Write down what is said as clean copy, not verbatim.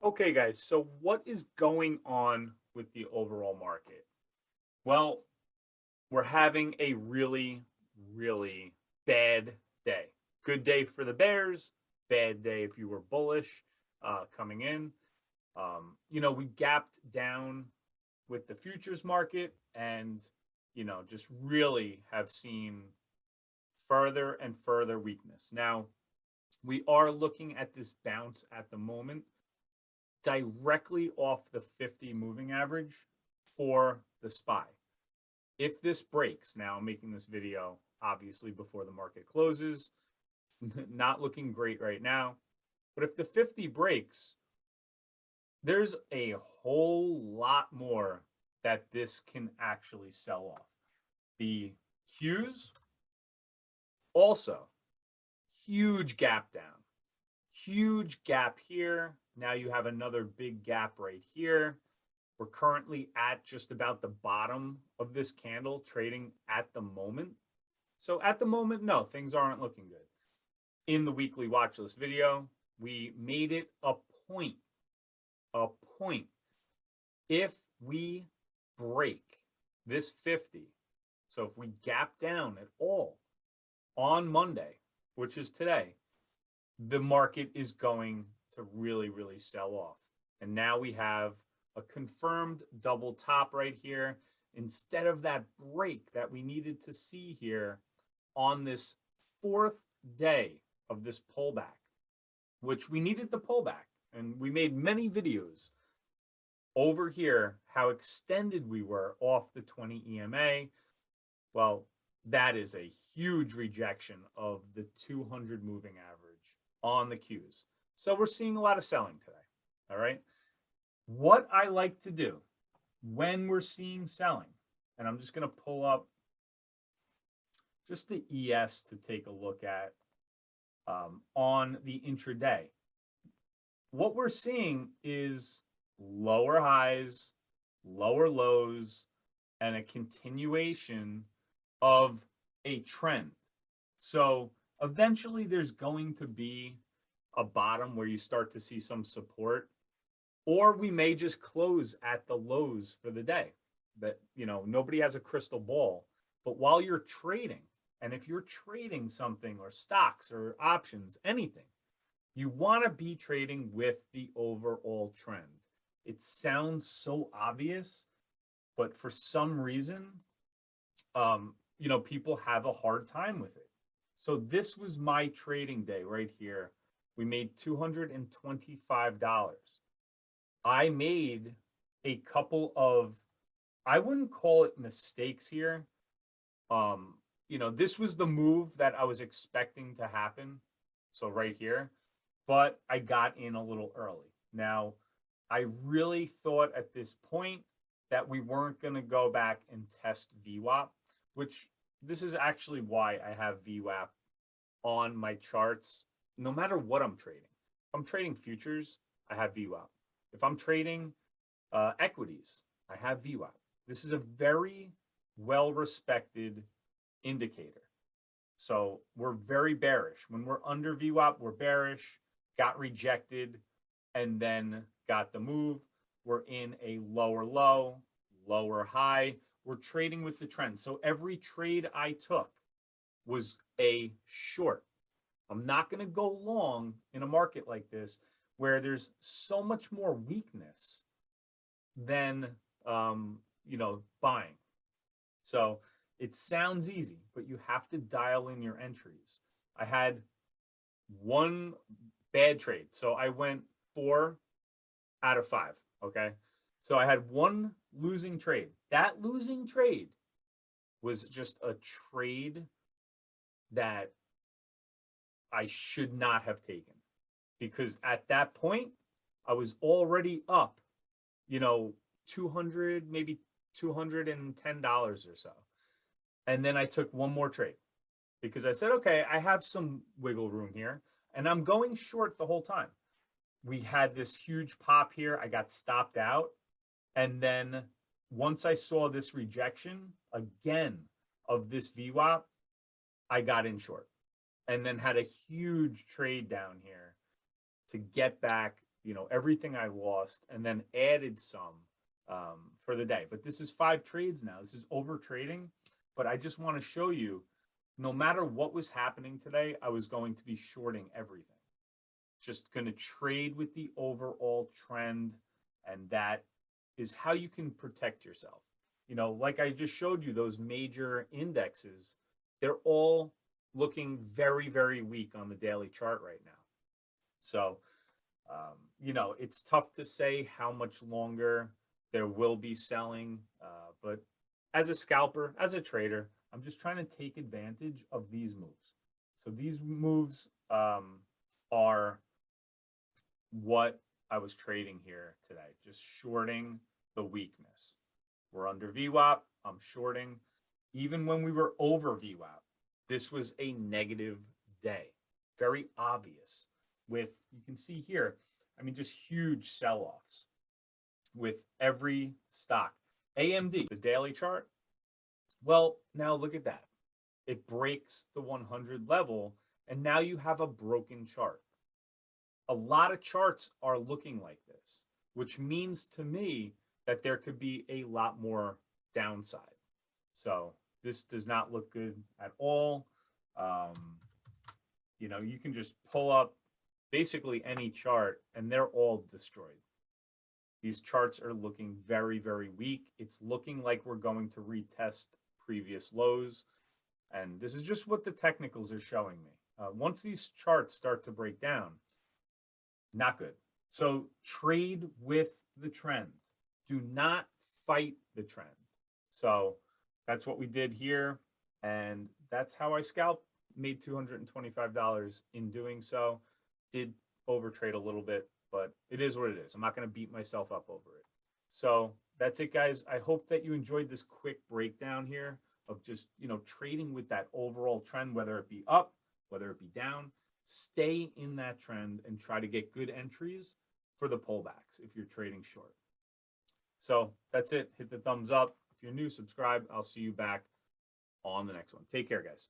Okay, guys, so what is going on with the overall market? Well, we're having a really, really bad day. Good day for the Bears, bad day if you were bullish coming in. We gapped down with the futures market and, just really have seen further and further weakness. Now, we are looking at this bounce at the moment directly off the 50 moving average for the SPY. If this breaks, now I'm making this video obviously before the market closes, not looking great right now. But if the 50 breaks, there's a whole lot more that this can actually sell off. The Qs also huge gap down. Huge gap here. Now you have another big gap right here. We're currently at just about the bottom of this candle trading at the moment. So at the moment, no, things aren't looking good. In the weekly watch list video, we made it a point. If we break this 50, so if we gap down at all on Monday, which is today, the market is going to really, really sell off. And now we have a confirmed double top right here instead of that break that we needed to see here on this fourth day of this pullback, which we needed the pullback. And we made many videos over here how extended we were off the 20 EMA. Well, that is a huge rejection of the 200 moving average on the Qs. So we're seeing a lot of selling today. All right. What I like to do when we're seeing selling, and I'm just going to pull up just the ES to take a look at on the intraday. What we're seeing is lower highs, lower lows, and a continuation of a trend. So eventually there's going to be a bottom where you start to see some support, or we may just close at the lows for the day. That, nobody has a crystal ball, but while you're trading, and if you're trading something or stocks or options, anything, you want to be trading with the overall trend. It sounds so obvious, but for some reason, people have a hard time with it. So this was my trading day right here. We made $225. I made a couple of, I wouldn't call it mistakes here. This was the move that I was expecting to happen. So right here, but I got in a little early. Now, I really thought at this point that we weren't going to go back and test VWAP, which this is actually why I have VWAP on my charts, no matter what I'm trading. If I'm trading futures, I have VWAP. If I'm trading equities, I have VWAP. This is a very well-respected indicator. So we're very bearish. When we're under VWAP, we're bearish, got rejected, and then got the move. We're in a lower low, lower high. We're trading with the trend. So every trade I took was a short. I'm not going to go long in a market like this where there's so much more weakness than, buying. So it sounds easy, but you have to dial in your entries. I had one bad trade. So I went 4 out of 5. Okay. So I had one losing trade. That losing trade was just a trade that I should not have taken, because at that point I was already up, 200, maybe $210 or so. And then I took one more trade because I said, okay, I have some wiggle room here and I'm going short the whole time. We had this huge pop here. I got stopped out. And then once I saw this rejection again of this VWAP, I got in short and then had a huge trade down here to get back, everything I lost and then added some for the day. But this is 5 trades now. This is over trading. But I just want to show you, no matter what was happening today, I was going to be shorting everything. Just going to trade with the overall trend. And that is how you can protect yourself. Like I just showed you, those major indexes, they're all looking very, very weak on the daily chart right now. So, it's tough to say how much longer there will be selling. But as a scalper, as a trader, I'm just trying to take advantage of these moves. So these moves are what I was trading here today, just shorting the weakness. We're under VWAP, I'm shorting. Even when we were over VWAP, this was a negative day. Very obvious with, you can see here, just huge sell-offs with every stock. AMD, the daily chart, well, now look at that. It breaks the 100 level, and now you have a broken chart. A lot of charts are looking like this, which means to me that there could be a lot more downside. So this does not look good at all. You can just pull up basically any chart and they're all destroyed. These charts are looking very, very weak. It's looking like we're going to retest previous lows. And this is just what the technicals are showing me. Once these charts start to break down, not good. So trade with the trend. Do not fight the trend. So that's what we did here. And that's how I scalped. Made $225 in doing so. Did overtrade a little bit, but it is what it is. I'm not going to beat myself up over it. So that's it, guys. I hope that you enjoyed this quick breakdown here of just, trading with that overall trend, whether it be up, whether it be down. Stay in that trend and try to get good entries for the pullbacks if you're trading short. So that's it. Hit the thumbs up. If you're new, subscribe. I'll see you back on the next one. Take care, guys.